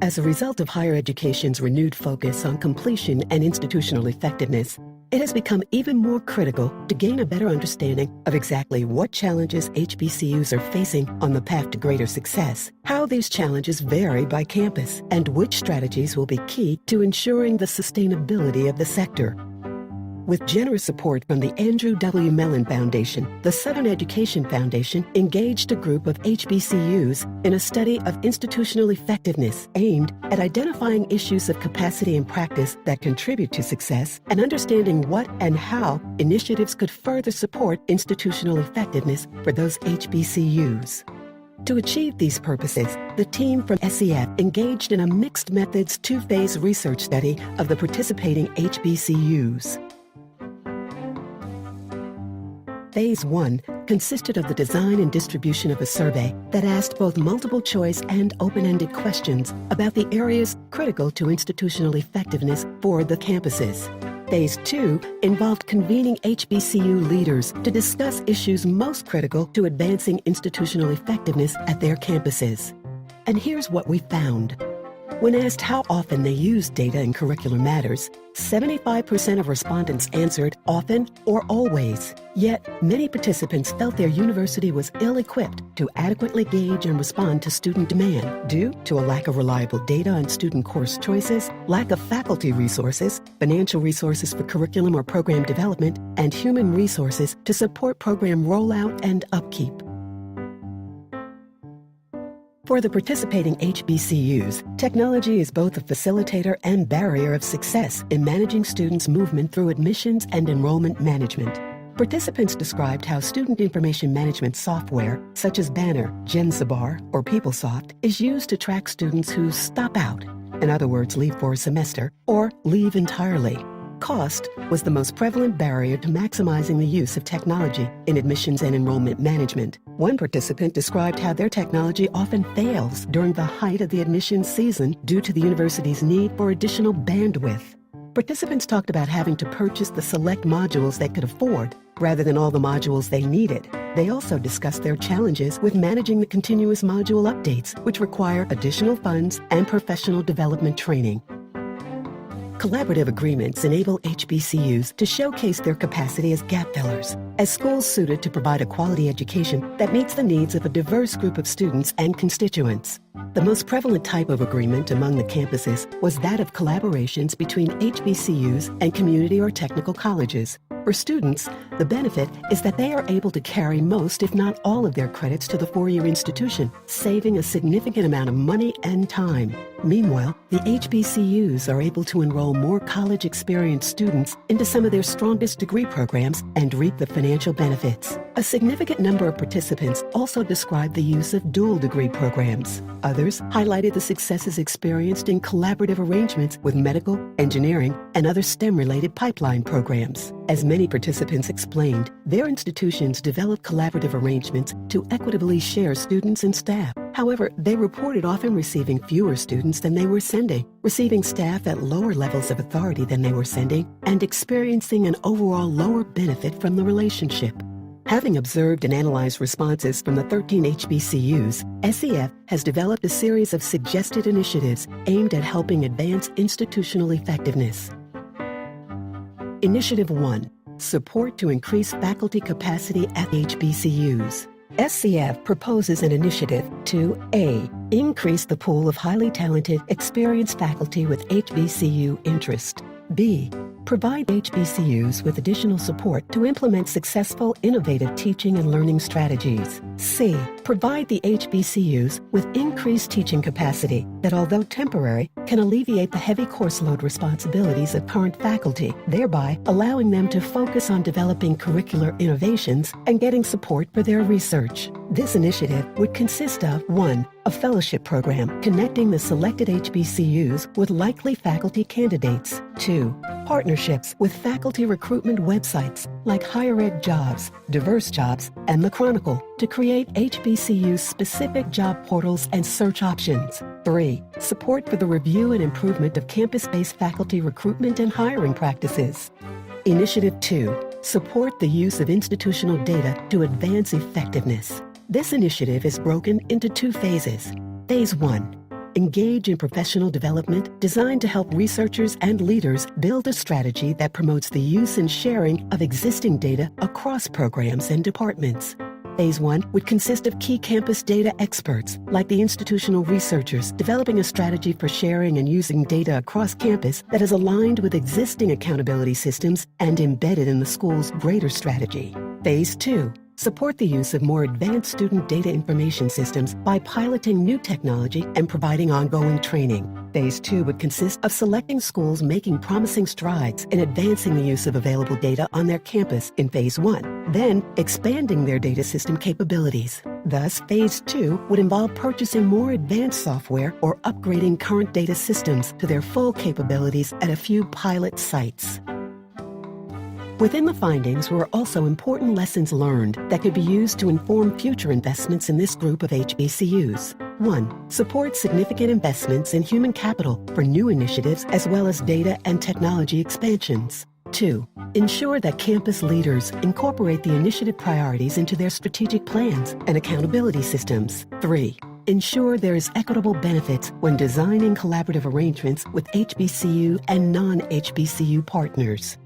As a result of higher education's renewed focus on completion and institutional effectiveness, it has become even more critical to gain a better understanding of exactly what challenges HBCUs are facing on the path to greater success, how these challenges vary by campus, and which strategies will be key to ensuring the sustainability of the sector. With generous support from the Andrew W. Mellon Foundation, the Southern Education Foundation engaged a group of HBCUs in a study of institutional effectiveness aimed at identifying issues of capacity and practice that contribute to success and understanding what and how initiatives could further support institutional effectiveness for those HBCUs. To achieve these purposes, the team from SEF engaged in a mixed methods two-phase research study of the participating HBCUs. Phase 1 consisted of the design and distribution of a survey that asked both multiple choice and open-ended questions about the areas critical to institutional effectiveness for the campuses. Phase 2 involved convening HBCU leaders to discuss issues most critical to advancing institutional effectiveness at their campuses. And here's what we found. When asked how often they use data in curricular matters, 75% of respondents answered often or always. Yet, many participants felt their university was ill-equipped to adequately gauge and respond to student demand due to a lack of reliable data on student course choices, lack of faculty resources, financial resources for curriculum or program development, and human resources to support program rollout and upkeep. For the participating HBCUs, technology is both a facilitator and barrier of success in managing students' movement through admissions and enrollment management. Participants described how student information management software, such as Banner, Gensabar, or PeopleSoft, is used to track students who stop out, in other words, leave for a semester, or leave entirely. Cost was the most prevalent barrier to maximizing the use of technology in admissions and enrollment management. One participant described how their technology often fails during the height of the admissions season due to the university's need for additional bandwidth. Participants talked about having to purchase the select modules they could afford rather than all the modules they needed. They also discussed their challenges with managing the continuous module updates, which require additional funds and professional development training. Collaborative agreements enable HBCUs to showcase their capacity as gap fillers, as schools suited to provide a quality education that meets the needs of a diverse group of students and constituents. The most prevalent type of agreement among the campuses was that of collaborations between HBCUs and community or technical colleges. For students, the benefit is that they are able to carry most, if not all, of their credits to the four-year institution, saving a significant amount of money and time. Meanwhile, the HBCUs are able to enroll more college-experienced students into some of their strongest degree programs and reap the financial benefits. A significant number of participants also described the use of dual degree programs. Others highlighted the successes experienced in collaborative arrangements with medical, engineering, and other STEM-related pipeline programs. As many participants explained, their institutions developed collaborative arrangements to equitably share students and staff. However, they reported often receiving fewer students than they were sending, receiving staff at lower levels of authority than they were sending, and experiencing an overall lower benefit from the relationship. Having observed and analyzed responses from the 13 HBCUs, SEF has developed a series of suggested initiatives aimed at helping advance institutional effectiveness. Initiative 1. Support to increase faculty capacity at HBCUs. SCF proposes an initiative to A. Increase the pool of highly talented, experienced faculty with HBCU interest. B. Provide HBCUs with additional support to implement successful, innovative teaching and learning strategies. C. Provide the HBCUs with increased teaching capacity that, although temporary, can alleviate the heavy course load responsibilities of current faculty, thereby allowing them to focus on developing curricular innovations and getting support for their research. This initiative would consist of 1. A fellowship program connecting the selected HBCUs with likely faculty candidates. 2. Partnerships with faculty recruitment websites like Higher Ed Jobs, Diverse Jobs, and The Chronicle to create HBCU-specific job portals and search options. 3. Support for the review and improvement of campus-based faculty recruitment and hiring practices. Initiative 2. Support the use of institutional data to advance effectiveness. This initiative is broken into 2 phases. Phase 1. engage in professional development designed to help researchers and leaders build a strategy that promotes the use and sharing of existing data across programs and departments. Phase 1 would consist of key campus data experts, like the institutional researchers, developing a strategy for sharing and using data across campus that is aligned with existing accountability systems and embedded in the school's greater strategy. Phase 2. Support the use of more advanced student data information systems by piloting new technology and providing ongoing training. Phase 2 would consist of selecting schools making promising strides in advancing the use of available data on their campus in Phase 1, then expanding their data system capabilities. Thus, Phase 2 would involve purchasing more advanced software or upgrading current data systems to their full capabilities at a few pilot sites. Within the findings were also important lessons learned that could be used to inform future investments in this group of HBCUs. 1. Support significant investments in human capital for new initiatives as well as data and technology expansions. 2. Ensure that campus leaders incorporate the initiative priorities into their strategic plans and accountability systems. 3. Ensure there is equitable benefits when designing collaborative arrangements with HBCU and non-HBCU partners.